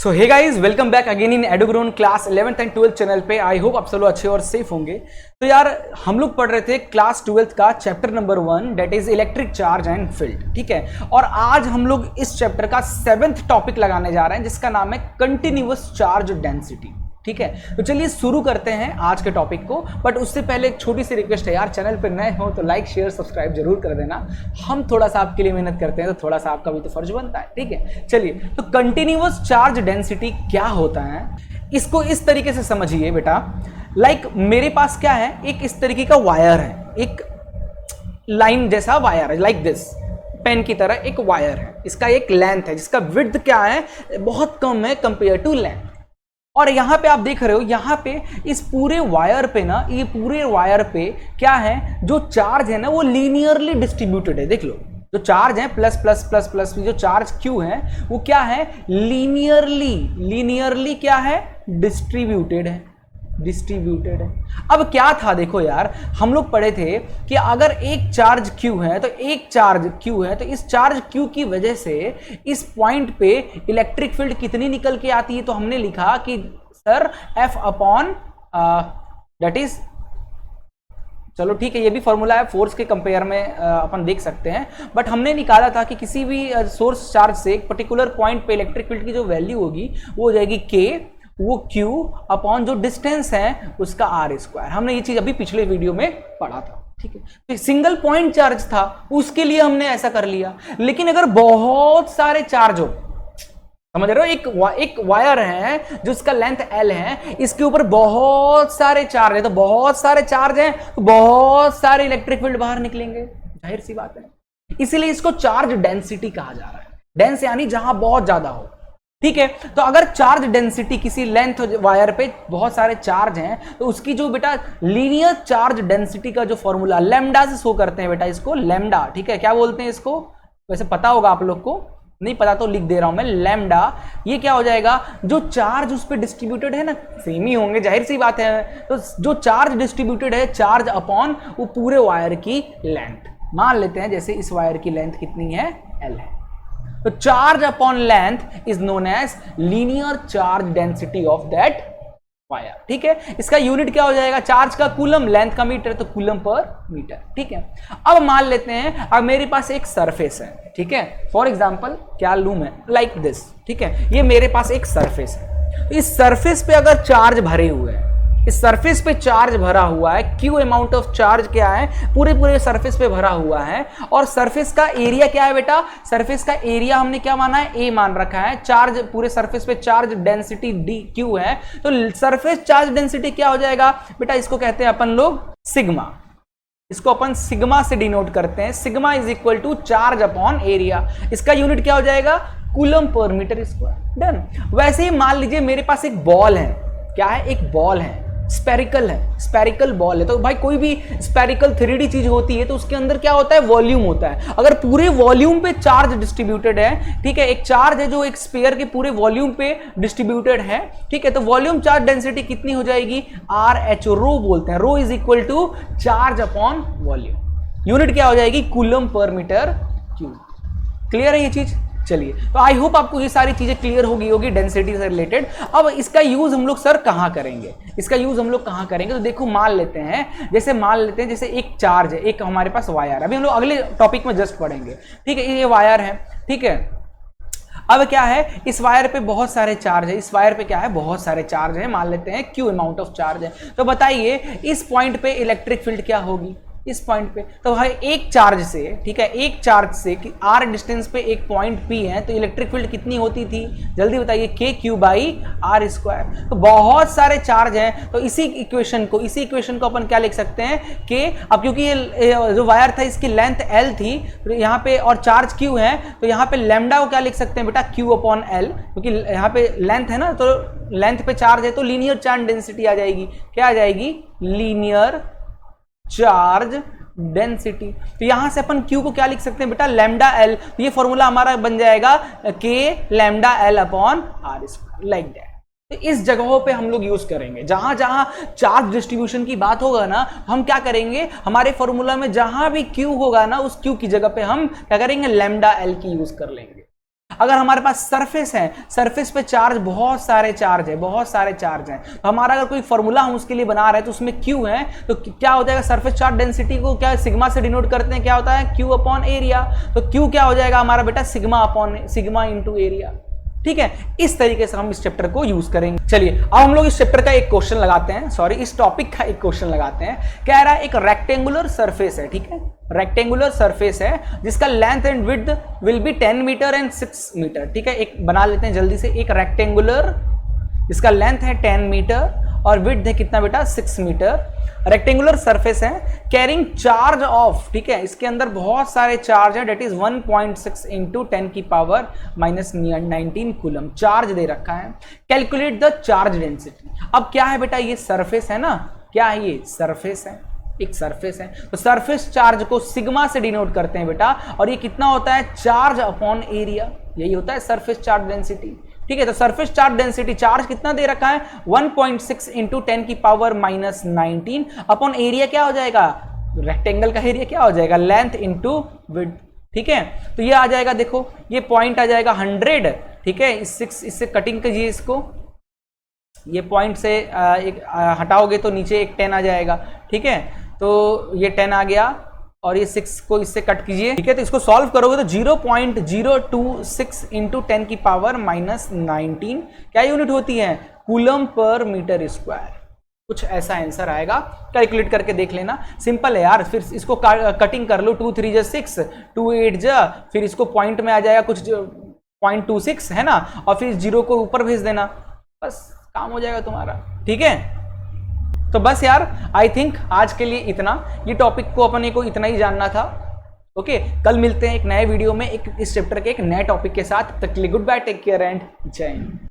So hey guys, welcome back again in एडोग्रोन class 11th and 12th channel पे। I hope आप सब लोग अच्छे और सेफ होंगे। तो यार हम लोग पढ़ रहे थे क्लास 12th का chapter number 1 that is electric charge and field, ठीक है। और आज हम लोग इस चैप्टर का 7th टॉपिक लगाने जा रहे हैं जिसका नाम है कंटिन्यूअस चार्ज डेंसिटी, ठीक है। तो चलिए शुरू करते हैं आज के टॉपिक को। बट उससे पहले एक छोटी सी रिक्वेस्ट है यार, चैनल पर नए हो तो लाइक शेयर सब्सक्राइब जरूर कर देना। हम थोड़ा सा आपके लिए मेहनत करते हैं तो थोड़ा सा आपका भी तो फर्ज बनता है, ठीक है। चलिए, तो कंटिन्यूअस चार्ज डेंसिटी क्या होता है इसको इस तरीके से समझिए बेटा। लाइक मेरे पास क्या है, एक इस तरीके का वायर है, एक लाइन जैसा वायर है, लाइक दिस पेन की तरह एक वायर है। इसका एक लेंथ है जिसका विड्थ क्या है, बहुत कम है कंपेयर टू लेंथ। और यहां पे आप देख रहे हो, यहां पे इस पूरे वायर पे ना, ये पूरे वायर पे क्या है, जो चार्ज है ना वो लीनियरली डिस्ट्रीब्यूटेड है। देख लो, जो चार्ज है प्लस प्लस प्लस प्लस, जो चार्ज क्यू है वो क्या है, लीनियरली क्या है, डिस्ट्रीब्यूटेड है। अब क्या था, देखो यार, हम लोग पढ़े थे कि अगर एक चार्ज Q है तो इस चार्ज Q की वजह से इस पॉइंट पे इलेक्ट्रिक फील्ड कितनी निकल के आती है। तो हमने लिखा कि sir F upon that is, चलो ठीक है, ये भी फॉर्मूला है, फोर्स के कंपेयर में अपन देख सकते हैं। बट हमने निकाला था कि किसी भी सोर्स चार्ज से एक पर्टिकुलर पॉइंट पे इलेक्ट्रिक फील्ड की जो वैल्यू होगी वो हो जाएगी K, वो Q अपॉन जो डिस्टेंस है उसका R²। हमने ये चीज अभी पिछले वीडियो में पढ़ा था, ठीक है। तो सिंगल पॉइंट चार्ज था उसके लिए हमने ऐसा कर लिया। लेकिन अगर बहुत सारे चार्ज हो, समझ रहे हो, एक वायर है जिसका लेंथ L है, इसके ऊपर बहुत सारे चार्ज है, तो बहुत सारे चार्ज हैं तो बहुत सारे इलेक्ट्रिक फील्ड बाहर निकलेंगे, जाहिर सी बात है। इसीलिए इसको चार्ज डेंसिटी कहा जा रहा है। डेंस यानी जहां बहुत ज्यादा हो, ठीक है। तो अगर चार्ज डेंसिटी किसी लेंथ वायर पे बहुत सारे चार्ज हैं तो उसकी जो बेटा लीनियर चार्ज डेंसिटी का जो फॉर्मूला लैम्डा से शो करते हैं बेटा, इसको लैम्डा, ठीक है। क्या बोलते हैं इसको, वैसे पता होगा आप लोग को, नहीं पता तो लिख दे रहा हूं मैं, लैम्डा। ये क्या हो जाएगा, जो चार्ज उस पर डिस्ट्रीब्यूटेड है ना, सेम ही होंगे, जाहिर सी बात है। तो जो चार्ज डिस्ट्रीब्यूटेड है, चार्ज अपॉन वो पूरे वायर की लेंथ। मान लेते हैं जैसे इस वायर की लेंथ कितनी है, L है। तो charge upon length is known as linear charge density of that wire, ठीक है। इसका यूनिट क्या हो जाएगा, चार्ज का कूलम, लेंथ का मीटर, तो कूलम पर मीटर, ठीक है। अब मान लेते हैं, अब मेरे पास एक सरफेस है, ठीक है। फॉर एग्जांपल क्या लूं मैं, लाइक दिस, ठीक है। ये मेरे पास एक सरफेस है। इस सरफेस पे अगर चार्ज भरे हुए हैं, इस सरफेस पे चार्ज भरा हुआ है, Q अमाउंट ऑफ चार्ज क्या है, पूरे सरफेस पे भरा हुआ है। और सरफेस का एरिया क्या है बेटा, सरफेस का एरिया हमने क्या माना है, A मान रखा है। चार्ज, पूरे सरफेस पे चार्ज डेंसिटी DQ है, तो सरफेस चार्ज डेंसिटी क्या हो जाएगा बेटा, इसको कहते हैं अपन लोग सिग्मा। इसको अपन सिग्मा से डिनोट करते हैं। Sigma is equal to charge upon area. इसका यूनिट क्या हो जाएगा, कूलम पर मीटर स्क्वायर। डन। वैसे ही मान लीजिए मेरे पास एक बॉल है, क्या है, एक बॉल है, स्पेरिकल है, स्पेरिकल बॉल है। तो भाई कोई भी स्पेरिकल 3D चीज होती है तो उसके अंदर क्या होता है, वॉल्यूम होता है। अगर पूरे वॉल्यूम पे चार्ज डिस्ट्रीब्यूटेड है, ठीक है, एक चार्ज है जो एक स्फीयर के पूरे वॉल्यूम पे डिस्ट्रीब्यूटेड है, ठीक है, तो वॉल्यूम चार्ज डेंसिटी कितनी हो जाएगी, RH, रो बोलते हैं। Rho is equal to charge upon volume. Unit क्या हो जाएगी, कूलम पर मीटर क्यूब। क्लियर है ये चीज। चलिए, तो आई होप आपको ये सारी चीजें क्लियर होगी डेंसिटी से रिलेटेड। अब इसका यूज हम लोग सर कहां करेंगे, तो देखो, मान लेते हैं जैसे एक चार्ज है, एक हमारे पास वायर है। अभी हम लोग अगले टॉपिक में जस्ट पढ़ेंगे, ठीक है। ये वायर है, ठीक है। अब क्या है, इस वायर पे बहुत सारे चार्ज है, इस वायर पे क्या है, बहुत सारे चार्ज है। मान लेते हैं Q अमाउंट ऑफ चार्ज है। तो बताइए इस पॉइंट पे इलेक्ट्रिक फील्ड क्या होगी, इस पॉइंट पे। तो भाई एक चार्ज से, ठीक है, एक चार्ज से कि R डिस्टेंस पे एक पॉइंट P है, तो इलेक्ट्रिक फील्ड कितनी होती थी, जल्दी बताइए, KQ/R²। तो बहुत सारे चार्ज हैं, तो इसी इक्वेशन को अपन क्या लिख सकते हैं, कि अब क्योंकि ये जो वायर था इसकी लेंथ L थी, तो यहाँ पे और चार्ज Q है, तो यहाँ पे लैम्डा को क्या लिख सकते हैं बेटा, Q अपॉन L, क्योंकि यहाँ पे लेंथ है ना, तो लेंथ पे चार्ज है तो लीनियर चार्ज डेंसिटी आ जाएगी। क्या आ जाएगी, लीनियर चार्ज डेंसिटी। तो यहां से अपन Q को क्या लिख सकते हैं बेटा, लैम्डा L। तो ये फॉर्मूला हमारा बन जाएगा K lambda L upon R², like that. तो इस जगहों पे हम लोग यूज करेंगे, जहां जहां चार्ज डिस्ट्रीब्यूशन की बात होगा ना, हम क्या करेंगे, हमारे फॉर्मूला में जहां भी Q होगा ना, उस Q की जगह पे हम क्या करेंगे, लैम्डा L की यूज कर लेंगे। अगर हमारे पास सरफेस है, सरफेस पे चार्ज बहुत सारे चार्ज है, बहुत सारे चार्ज हैं, तो हमारा अगर कोई फॉर्मूला हम उसके लिए बना रहे हैं तो उसमें क्यू है, तो क्या हो जाएगा, सरफेस चार्ज डेंसिटी को क्या सिग्मा से डिनोट करते हैं, क्या होता है, क्यू अपॉन एरिया। तो क्यू क्या हो जाएगा हमारा बेटा, sigma upon sigma into area. ठीक है, इस तरीके से हम इस चैप्टर को यूज करेंगे। चलिए अब हम लोग इस चैप्टर का एक क्वेश्चन लगाते हैं, सॉरी इस टॉपिक का एक क्वेश्चन लगाते हैं। कह रहा है एक रेक्टेंगुलर सरफेस है, ठीक है, रेक्टेंगुलर सरफेस है जिसका length and width will be 10 metre and 6 metre. ठीक है, एक बना लेते हैं जल्दी से, एक रेक्टेंगुलर जिसका लेंथ है 10 मीटर और विड्थ है कितना बेटा, 6 मीटर। रेक्टेंगुलर सरफेस है, कैरिंग चार्ज ऑफ, ठीक है, इसके अंदर बहुत सारे चार्ज है, डेट इज 1.6 इंटू 10 की पावर माइनस 19 कूलम चार्ज दे रखा है। Calculate the charge density. अब क्या है बेटा, ये सरफेस है ना, क्या है ये, सरफेस है, एक सरफेस है, तो सरफेस चार्ज को सिग्मा से डिनोट करते हैं बेटा, और ये कितना होता है, चार्ज अपॉन एरिया, यही होता है सरफेस चार्ज डेंसिटी। ठीक है, तो सरफेस चार्ज डेंसिटी, चार्ज कितना दे रखा है, 1.6 इंटू 10 की पावर माइनस 19 अपॉन एरिया, क्या हो जाएगा, रेक्टेंगल का एरिया क्या हो जाएगा, लेंथ इंटू विड्थ। ठीक है, तो ये आ जाएगा, देखो ये पॉइंट आ जाएगा 100, ठीक है, इससे कटिंग कीजिए इसको, ये पॉइंट से एक हटाओगे तो नीचे एक 10 आ जाएगा। ठीक है, तो ये 10 आ गया और ये 6 को इससे कट कीजिए। ठीक है, तो इसको सॉल्व करोगे तो 0.026 इंटू 10 की पावर माइनस 19 क्या यूनिट होती है, कूलम पर मीटर स्क्वायर। कुछ ऐसा आंसर आएगा, कैलकुलेट करके देख लेना, सिंपल है यार। फिर इसको कटिंग कर लो, 2 3 6, 2 8 फिर इसको पॉइंट में आ जाएगा कुछ 0.26 है ना, और फिर 0 को ऊपर भेज देना, बस काम हो जाएगा तुम्हारा। ठीक है, तो बस यार आई थिंक आज के लिए इतना, ये टॉपिक को अपने को इतना ही जानना था। ओके, कल मिलते हैं एक नए वीडियो में, एक इस चैप्टर के एक नए टॉपिक के साथ। तक के लिए goodbye, take care and Jai Hind.